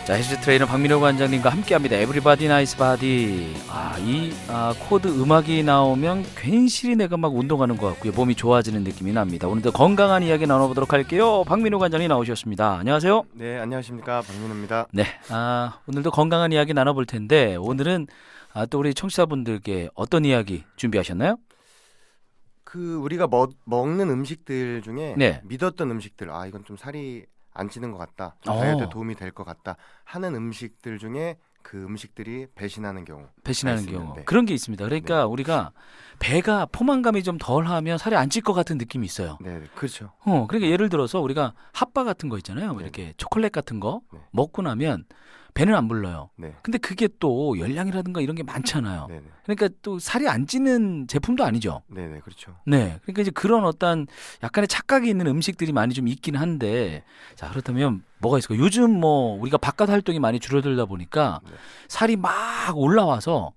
자, 헬스 트레이너 박민호 관장님과 함께합니다. 에브리바디 나이스 바디. 이 코드 음악이 나오면 괜시리 내가 막 운동하는 것 같고요. 몸이 좋아지는 느낌이 납니다. 오늘도 건강한 이야기 나눠보도록 할게요. 박민호 관장님 나오셨습니다. 안녕하세요. 네, 안녕하십니까, 박민호입니다. 네, 오늘도 건강한 이야기 나눠볼 텐데 오늘은 또 우리 청취자분들께 어떤 이야기 준비하셨나요? 우리가 먹는 음식들 중에 네. 믿었던 음식들, 이건 좀 살이 안 찌는 것 같다, 좀 다이어트에 도움이 될 것 같다 하는 음식들 중에 그 음식들이 배신하는 경우. 네. 그런 게 있습니다. 그러니까 우리가 배가 포만감이 좀 덜하면 살이 안 찔 것 같은 느낌이 있어요. 네, 그렇죠. 그러니까 예를 들어서 우리가 핫바 같은 거 있잖아요. 네. 이렇게 초콜릿 같은 거 네. 먹고 나면 배는 안 불러요. 네. 근데 그게 또 열량이라든가 이런 게 많잖아요. 네, 네. 그러니까 또 살이 안 찌는 제품도 아니죠. 네, 네, 그렇죠. 네. 그러니까 이제 그런 어떤 약간의 착각이 있는 음식들이 많이 좀 있긴 한데, 자, 그렇다면 뭐가 있을까요? 요즘 뭐 우리가 바깥 활동이 많이 줄어들다 보니까 네. 살이 막 올라와서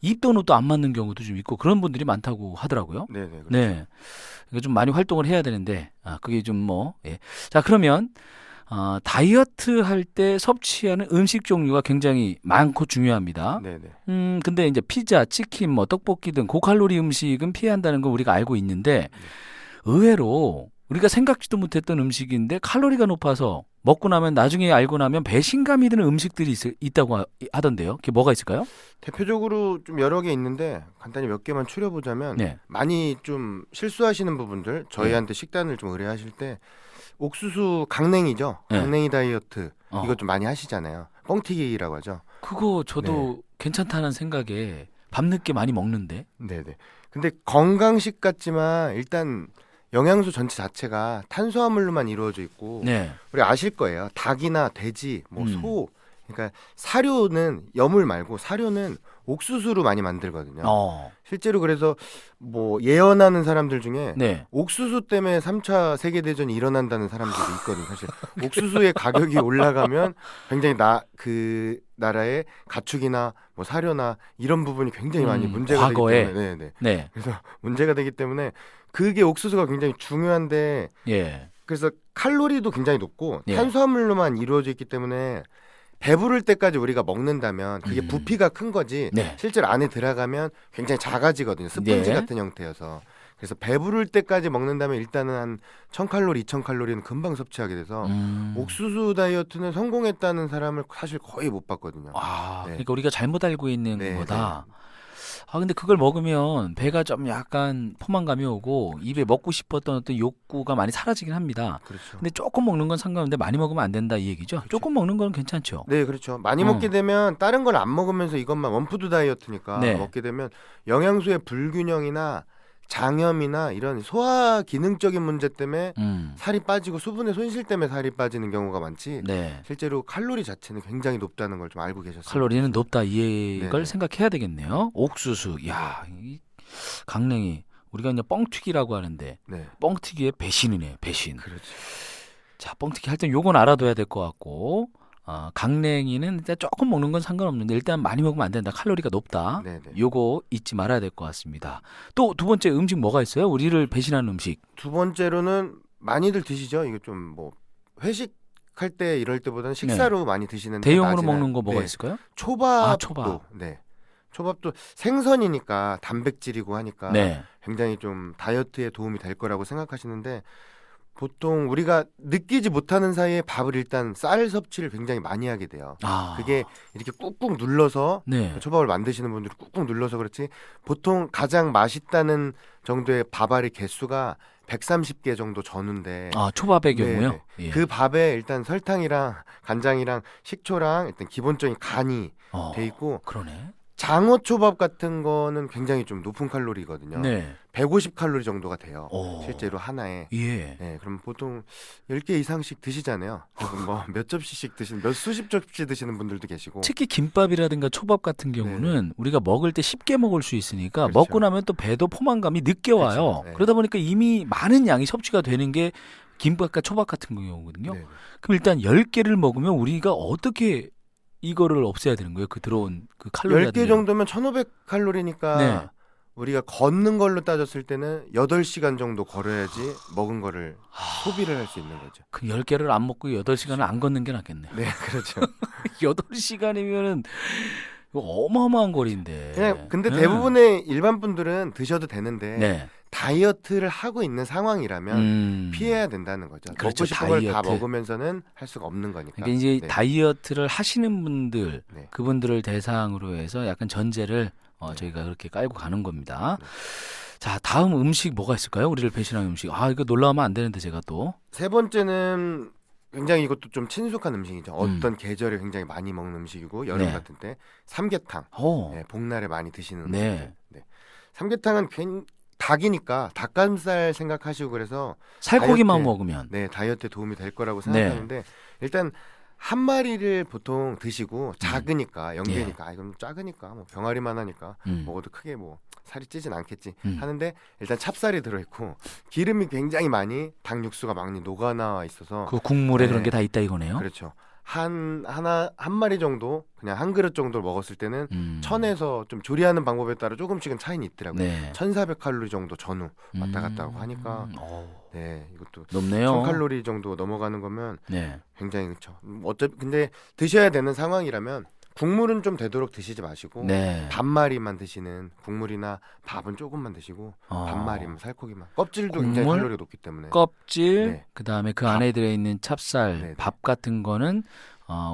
입던 옷도 안 맞는 경우도 좀 있고 그런 분들이 많다고 하더라고요. 네, 네, 그렇죠. 네. 그러니까 좀 많이 활동을 해야 되는데, 그게 좀 예. 자, 그러면 다이어트 할 때 섭취하는 음식 종류가 굉장히 많고 중요합니다. 네, 네. 근데 이제 피자, 치킨, 뭐 떡볶이 등 고칼로리 음식은 피해야 한다는 거 우리가 알고 있는데 의외로 우리가 생각지도 못했던 음식인데 칼로리가 높아서 먹고 나면 나중에 알고 나면 배신감이 드는 음식들이 있다고 하던데요. 그게 뭐가 있을까요? 대표적으로 좀 여러 개 있는데 간단히 몇 개만 추려보자면 네. 많이 좀 실수하시는 부분들, 저희한테 식단을 좀 의뢰하실 때 옥수수 강냉이죠. 네. 강냉이 다이어트 어. 이거 좀 많이 하시잖아요. 뻥튀기라고 하죠. 그거 저도 괜찮다는 생각에 밤늦게 많이 먹는데. 네네. 근데 건강식 같지만 일단 영양소 전체 자체가 탄수화물로만 이루어져 있고 네. 우리 아실 거예요. 닭이나 돼지, 뭐 음. 소, 그러니까 사료는 여물 말고 사료는 옥수수로 많이 만들거든요. 실제로 그래서 뭐 예언하는 사람들 중에 네. 옥수수 때문에 3차 세계대전이 일어난다는 사람들도 있거든요. 사실 옥수수의 가격이 올라가면 굉장히 그 나라의 가축이나 뭐 사료나 이런 부분이 굉장히 많이 문제가 과거에. 되기 때문에 네네. 네. 그래서 문제가 되기 때문에 그게 옥수수가 굉장히 중요한데 예. 그래서 칼로리도 굉장히 높고 예. 탄수화물로만 이루어져 있기 때문에 배부를 때까지 우리가 먹는다면 그게 부피가 큰 거지 네. 실제로 안에 들어가면 굉장히 작아지거든요. 스펀지 네. 같은 형태여서. 그래서 배부를 때까지 먹는다면 일단은 한 1000칼로리, 2000칼로리는 금방 섭취하게 돼서 옥수수 다이어트는 성공했다는 사람을 사실 거의 못 봤거든요. 네. 그러니까 우리가 잘못 알고 있는 네, 거다. 근데 그걸 먹으면 배가 좀 약간 포만감이 오고 입에 먹고 싶었던 어떤 욕구가 많이 사라지긴 합니다. 그렇죠. 근데 조금 먹는 건 상관없는데 많이 먹으면 안 된다 이 얘기죠. 그렇죠. 조금 먹는 건 괜찮죠. 네, 그렇죠. 많이 먹게 되면 다른 걸 안 먹으면서 이것만 원푸드 다이어트니까 네. 먹게 되면 영양소의 불균형이나 장염이나 이런 소화 기능적인 문제 때문에 살이 빠지고 수분의 손실 때문에 살이 빠지는 경우가 많지 네. 실제로 칼로리 자체는 굉장히 높다는 걸 좀 알고 계셨어요. 칼로리는 높다 이걸 네네. 생각해야 되겠네요. 옥수수, 이 강냉이 우리가 이제 뻥튀기라고 하는데 네, 뻥튀기의 배신이네요. 배신. 그렇죠. 자, 뻥튀기 할 때 요건 알아둬야 될 것 같고 강냉이는 일단 조금 먹는 건 상관없는데 일단 많이 먹으면 안 된다. 칼로리가 높다. 네네. 요거 잊지 말아야 될 것 같습니다. 또 두 번째 음식 뭐가 있어요? 우리를 배신하는 음식. 두 번째로는 많이들 드시죠. 이거 좀 뭐 회식할 때 이럴 때보다는 식사로 많이 드시는데 대용으로 낮에는- 먹는 거 뭐가 네. 있을까요? 초밥도 초밥. 네. 초밥도 생선이니까 단백질이고 하니까 네. 굉장히 좀 다이어트에 도움이 될 거라고 생각하시는데 보통 우리가 느끼지 못하는 사이에 밥을 일단 쌀 섭취를 굉장히 많이 하게 돼요. 그게 이렇게 꾹꾹 눌러서 네. 초밥을 만드시는 분들이 꾹꾹 눌러서 그렇지 보통 가장 맛있다는 정도의 밥알의 개수가 130개 정도 저는데 초밥의 경우요? 네. 예. 그 밥에 일단 설탕이랑 간장이랑 식초랑 일단 기본적인 간이 돼 있고 그러네. 장어초밥 같은 거는 굉장히 좀 높은 칼로리거든요. 네. 150칼로리 정도가 돼요. 오. 실제로 하나에. 예. 네, 그럼 보통 10개 이상씩 드시잖아요. 뭐 몇 접시씩 드시는 몇 수십 접시 드시는 분들도 계시고. 특히 김밥이라든가 초밥 같은 경우는 우리가 먹을 때 쉽게 먹을 수 있으니까 그렇죠. 먹고 나면 또 배도 포만감이 늦게 와요. 그렇죠. 네. 그러다 보니까 이미 많은 양이 섭취가 되는 게 김밥과 초밥 같은 경우거든요. 네. 그럼 일단 10개를 먹으면 우리가 어떻게 이거를 없애야 되는 거예요? 그 들어온 그 칼로리가 10개 정도면 1500칼로리니까 네. 우리가 걷는 걸로 따졌을 때는 8시간 정도 걸어야지 먹은 거를 소비를 할 수 있는 거죠. 그 10개를 안 먹고 8시간을 안 걷는 게 낫겠네요. 네, 그렇죠. 8시간이면은 어마어마한 거리인데. 그냥 근데 네. 대부분의 일반 분들은 드셔도 되는데 네. 다이어트를 하고 있는 상황이라면 피해야 된다는 거죠. 그렇죠, 먹고 싶은 걸 다 다이어트. 먹으면서는 할 수가 없는 거니까. 그러니까 이제 네. 다이어트를 하시는 분들, 네. 그분들을 대상으로 해서 약간 전제를 네. 저희가 그렇게 깔고 가는 겁니다. 네. 자, 다음 음식 뭐가 있을까요? 우리를 배신한 음식. 아, 이거 놀라우면 안 되는데 제가 또. 세 번째는 굉장히 이것도 좀 친숙한 음식이죠. 어떤 계절에 굉장히 많이 먹는 음식이고 여름 네. 같은 때 삼계탕. 오. 네, 복날에 많이 드시는 음식. 네. 네. 삼계탕은 닭이니까 닭가슴살 생각하시고 그래서 살코기만 다이어트에- 먹으면. 네, 다이어트에 도움이 될 거라고 생각하는데 일단 한 마리를 보통 드시고 작으니까 영계니까 아 이건 작으니까 뭐 병아리만 하니까 먹어도 크게 뭐 살이 찌진 않겠지 하는데 일단 찹쌀이 들어있고 기름이 굉장히 많이 닭 육수가 많이 녹아나와 있어서 그 국물에 네. 그런 게 다 있다 이거네요. 그렇죠. 한 마리 정도 그냥 한 그릇 정도 먹었을 때는 천에서 좀 조리하는 방법에 따라 조금씩은 차이는 있더라고요. 네. 1,400칼로리 정도 전후 왔다 갔다 하고 하니까 네 이것도 높네요. 1,000칼로리 정도 넘어가는 거면 네. 굉장히 그렇죠. 어차피 근데 드셔야 되는 상황이라면 국물은 좀 되도록 드시지 마시고 네. 반마리만 드시는 국물이나 밥은 조금만 드시고 반마리만 살코기만 껍질도 굉장히 국물, 칼로리가 높기 때문에 껍질, 네. 그다음에 그 밥. 안에 들어있는 찹쌀, 네네. 밥 같은 거는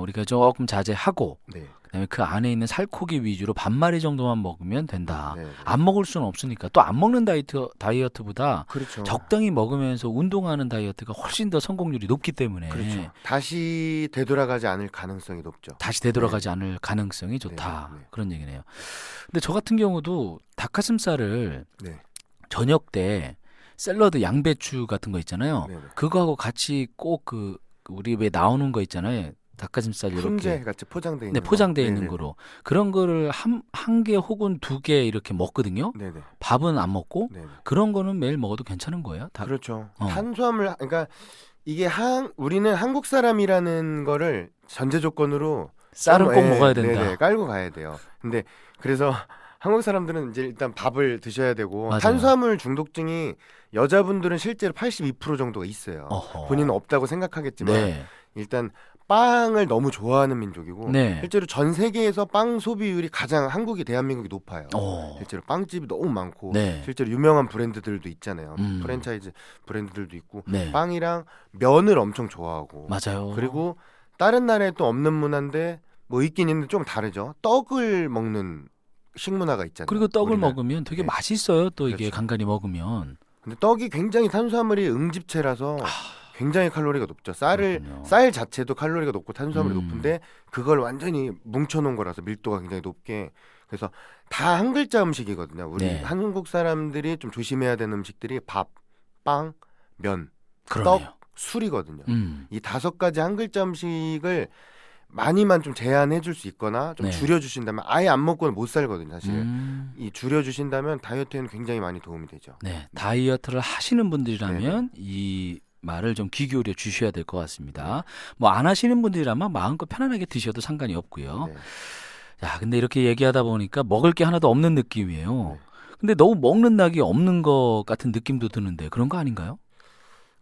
우리가 조금 자제하고 네. 그다음에 그 안에 있는 살코기 위주로 반마리 정도만 먹으면 된다. 네, 네. 안 먹을 수는 없으니까 또 안 먹는 다이어트보다 그렇죠. 적당히 먹으면서 운동하는 다이어트가 훨씬 더 성공률이 높기 때문에 그렇죠. 다시 되돌아가지 않을 가능성이 높죠. 다시 되돌아가지 않을 가능성이 좋다. 네, 네. 그런 얘기네요. 근데 저 같은 경우도 닭가슴살을 네. 저녁 때 샐러드 양배추 같은 거 있잖아요. 네, 네. 그거하고 같이 꼭 그 우리 왜 나오는 거 있잖아요. 닭가슴살 훈제 이렇게 같이 포장돼 있는 네, 포장돼 거. 있는 네네. 거로 그런 거를 한 개 혹은 2개 이렇게 먹거든요. 네네. 밥은 안 먹고 네네. 그런 거는 매일 먹어도 괜찮은 거예요. 그렇죠. 어. 탄수화물 그러니까 이게 우리는 한국 사람이라는 거를 전제 조건으로 쌀은 좀, 꼭 예, 먹어야 된다. 네네, 깔고 가야 돼요. 근데 그래서 한국 사람들은 이제 일단 밥을 드셔야 되고 맞아요. 탄수화물 중독증이 여자분들은 실제로 82% 정도가 있어요. 어허. 본인은 없다고 생각하겠지만 네. 일단 빵을 너무 좋아하는 민족이고 네. 실제로 전 세계에서 빵 소비율이 가장 한국이 대한민국이 높아요. 실제로 빵집이 너무 많고 네. 실제로 유명한 브랜드들도 있잖아요. 음. 프랜차이즈 브랜드들도 있고 네. 빵이랑 면을 엄청 좋아하고 맞아요. 그리고 다른 나라에 또 없는 문화인데 뭐 있긴 있는데 좀 다르죠. 떡을 먹는 식문화가 있잖아요. 그리고 떡을 우리나라. 먹으면 되게 네. 맛있어요. 또 이게 그렇죠. 간간히 먹으면. 근데 떡이 굉장히 탄수화물이 응집체라서 굉장히 칼로리가 높죠. 그렇군요. 쌀 자체도 칼로리가 높고 탄수화물이 음. 높은데 그걸 완전히 뭉쳐놓은 거라서 밀도가 굉장히 높게 그래서 다 한 글자 음식이거든요. 우리 네. 한국 사람들이 좀 조심해야 되는 음식들이 밥, 빵, 면, 그러네요. 술이거든요. 음. 이 5가지 한 글자 음식을 많이만 좀 제한해 줄 수 있거나 좀 네. 줄여주신다면 아예 안 먹고는 못 살거든요. 사실 음. 줄여주신다면 다이어트에는 굉장히 많이 도움이 되죠. 네, 다이어트를 하시는 분들이라면 이 말을 좀 귀 기울여 주셔야 될 것 같습니다. 뭐 안 하시는 분들이라면 마음껏 편안하게 드셔도 상관이 없고요. 네. 야, 근데 이렇게 얘기하다 보니까 먹을 게 하나도 없는 느낌이에요. 네. 근데 너무 먹는 낙이 없는 것 같은 느낌도 드는데 그런 거 아닌가요?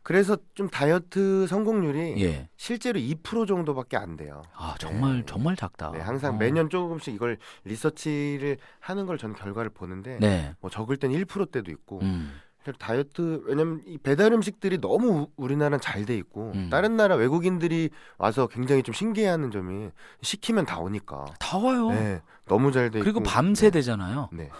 그래서 좀 다이어트 성공률이 예. 실제로 2% 정도밖에 안 돼요. 아, 정말 네. 정말 작다. 네, 항상 매년 조금씩 이걸 리서치를 하는 걸 저는 결과를 보는데 네. 뭐 적을 땐 1%대도 있고 음. 다이어트 왜냐면 이 배달 음식들이 너무 우리나라는 잘 돼 있고 다른 나라 외국인들이 와서 굉장히 좀 신기해하는 점이 시키면 다 오니까 다 와요. 네, 너무 잘 돼 있고 그리고 밤새 되잖아요. 네.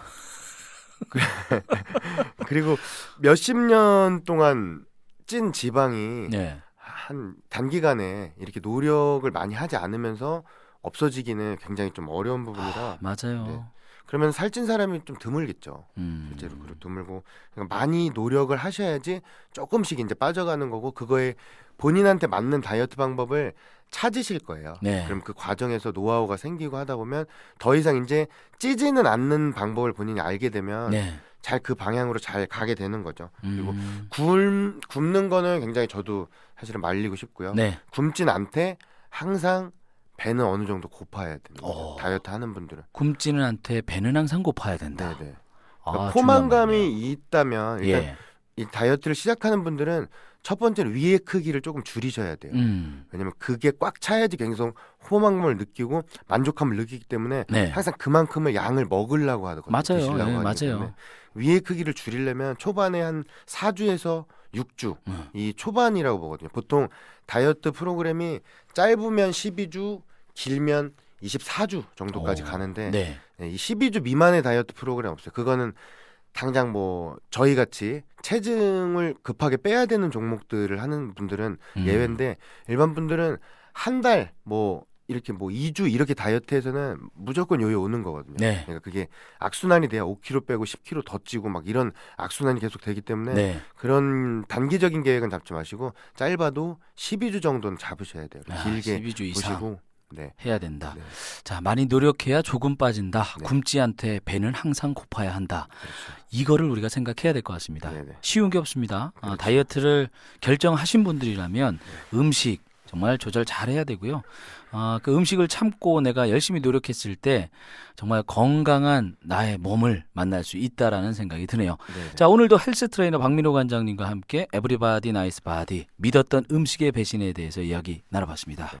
그리고 몇십 년 동안 찐 지방이 네. 한 단기간에 이렇게 노력을 많이 하지 않으면서 없어지기는 굉장히 좀 어려운 부분이라 맞아요. 네. 그러면 살찐 사람이 좀 드물겠죠. 실제로 그리고 드물고 그러니까 많이 노력을 하셔야지 조금씩 이제 빠져가는 거고 그거에 본인한테 맞는 다이어트 방법을 찾으실 거예요. 네. 그럼 그 과정에서 노하우가 생기고 하다 보면 더 이상 이제 찌지는 않는 방법을 본인이 알게 되면 네. 잘 그 방향으로 잘 가게 되는 거죠. 그리고 음. 굽는 거는 굉장히 저도 사실은 말리고 싶고요. 네. 굶진 않되 항상 배는 어느 정도 고파야 됩니다. 오. 다이어트 하는 분들은. 굶지는 않되 배는 항상 고파야 된다. 네네. 그러니까 아, 포만감이 있다면 일단 예. 이 다이어트를 시작하는 분들은 첫 번째는 위의 크기를 조금 줄이셔야 돼요. 왜냐면 그게 꽉 차야지 굉장히 포만감을 느끼고 만족감을 느끼기 때문에 네. 항상 그만큼의 양을 먹으려고 하거든요. 맞아요. 드시려고 예, 하기 맞아요. 때문에 위의 크기를 줄이려면 초반에 한 4주에서 6주 음. 이 초반이라고 보거든요. 보통 다이어트 프로그램이 짧으면 12주, 길면 24주 정도까지 가는데 네. 이 12주 미만의 다이어트 프로그램 없어요. 그거는 당장 뭐 저희 같이 체중을 급하게 빼야 되는 종목들을 하는 분들은 예외인데 일반 분들은 한 달 뭐 이렇게 뭐 2주 이렇게 다이어트해서는 무조건 요요 오는 거거든요. 네. 그러니까 그게 악순환이 돼야 5kg 빼고 10kg 더 찌고 막 이런 악순환이 계속 되기 때문에 네. 그런 단기적인 계획은 잡지 마시고 짧아도 12주 정도는 잡으셔야 돼요. 길게 12주 이상 보시고 네. 해야 된다. 네. 자, 많이 노력해야 조금 빠진다. 네. 굶지 않되 배는 항상 고파야 한다. 그렇죠. 이거를 우리가 생각해야 될 것 같습니다. 네네. 쉬운 게 없습니다. 그렇죠. 다이어트를 결정하신 분들이라면 음식 정말 조절 잘해야 되고요. 그 음식을 참고 내가 열심히 노력했을 때 정말 건강한 나의 몸을 만날 수 있다라는 생각이 드네요. 네네. 자, 오늘도 헬스 트레이너 박민호 관장님과 함께 에브리바디 나이스 바디 믿었던 음식의 배신에 대해서 이야기 나눠봤습니다.